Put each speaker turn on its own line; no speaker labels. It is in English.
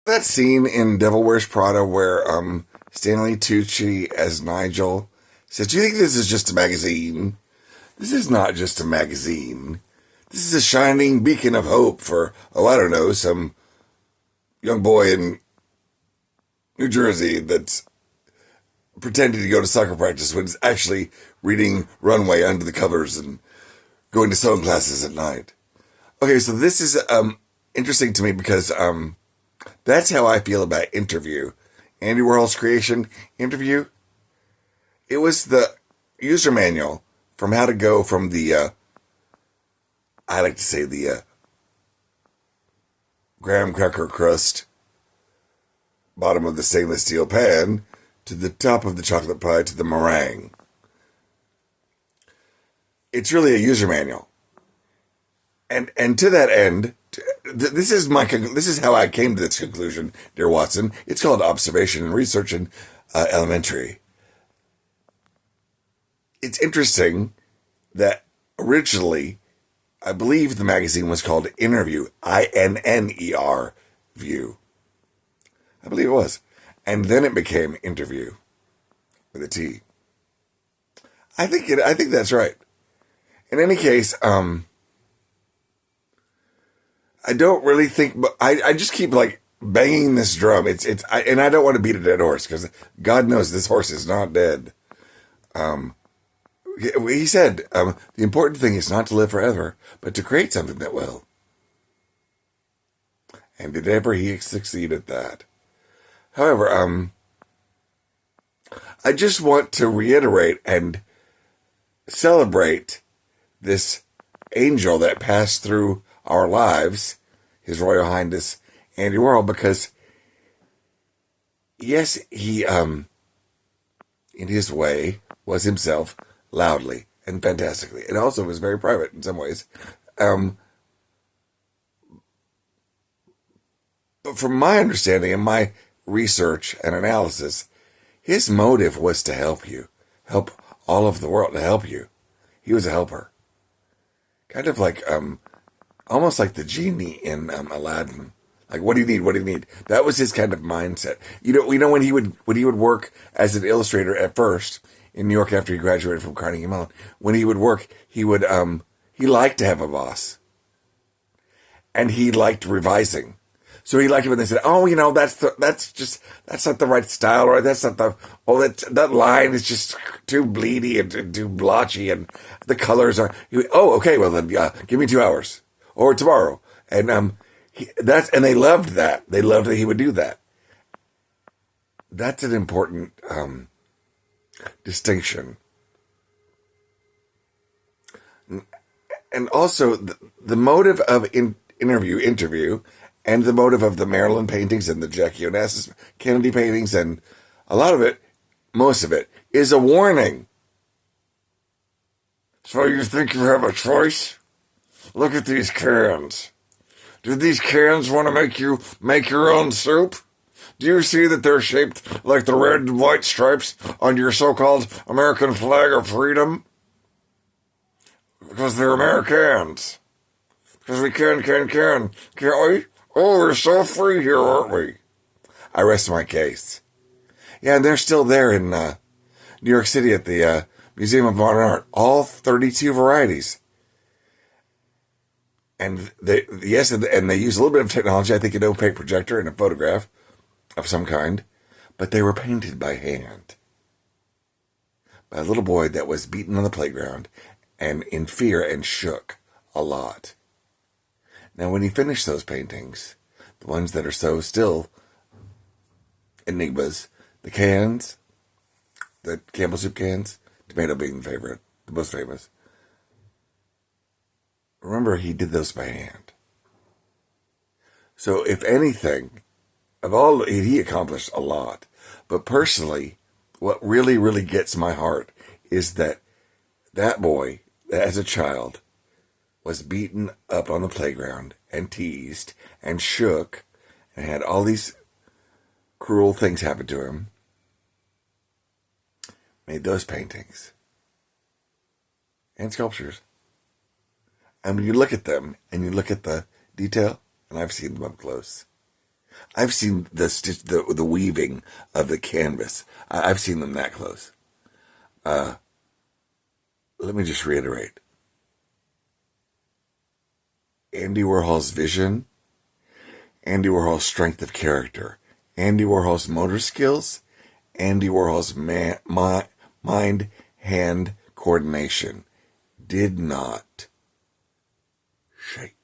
That scene in Devil Wears Prada where Stanley Tucci as Nigel says, "Do you think this is just a magazine? This is not just a magazine. This is a shining beacon of hope for, oh, I don't know, some young boy in New Jersey that's pretending to go to soccer practice when he's actually reading Runway under the covers and going to sewing classes at night." Okay, so this is interesting to me because that's how I feel about Interview. Andy Warhol's creation, Interview. It was the user manual from how to go from the, I like to say the graham cracker crust bottom of the stainless steel pan to the top of the chocolate pie to the meringue. It's really a user manual. And to that end, this is how I came to this conclusion, dear Watson. It's called observation and research in elementary. It's interesting that originally, I believe the magazine was called Interview, INNER View. I believe it was. And then it became Interview with a T. I think that's right. In any case, I don't really think, but I just keep like banging this drum. And I don't want to beat a dead horse because God knows this horse is not dead. He said, the important thing is not to live forever, but to create something that will. And did ever he succeed at that? However, I just want to reiterate and celebrate this angel that passed through our lives, His Royal Highness Andy Warhol, because yes, he, in his way, was himself loudly and fantastically, and also was very private in some ways. But from my understanding and my research and analysis, his motive was to help you, help all of the world, to help you. He was a helper. Kind of like, almost like the genie in Aladdin. Like, what do you need? What do you need? That was his kind of mindset. You know when he would work as an illustrator at first in New York after he graduated from Carnegie Mellon. When he would work, he liked to have a boss, and he liked revising. So he liked it when they said, "Oh, that's not the right style, or that's not that line is just too bleedy and too blotchy, and the colors are." Okay, well then, give me 2 hours or tomorrow, and and they loved that. They loved that he would do that. That's an important distinction, and also the motive of interview. And the motive of the Maryland paintings and the Jackie Onassis Kennedy paintings, and a lot of it, most of it, is a warning. So you think you have a choice? Look at these cans. Do these cans want to make you make your own soup? Do you see that they're shaped like the red and white stripes on your so-called American flag of freedom? Because they're Americans. Because we can't we? Oh, we're so free here, aren't we? I rest my case. Yeah, and they're still there in New York City at the Museum of Modern Art. All 32 varieties. And they use a little bit of technology, I think an opaque projector and a photograph of some kind. But they were painted by hand. By a little boy that was beaten on the playground and in fear and shook a lot. Now, when he finished those paintings, the ones that are so still enigmas, the cans, the Campbell soup cans, tomato being the favorite, the most famous. Remember, he did those by hand. So, if anything, he accomplished a lot. But personally, what really, really gets my heart is that boy, as a child, was beaten up on the playground and teased and shook and had all these cruel things happen to him, made those paintings and sculptures. And when you look at them and you look at the detail, and I've seen them up close, I've seen the weaving of the canvas. I've seen them that close. Let me just reiterate. Andy Warhol's vision, Andy Warhol's strength of character, Andy Warhol's motor skills, Andy Warhol's mind-hand coordination did not shake.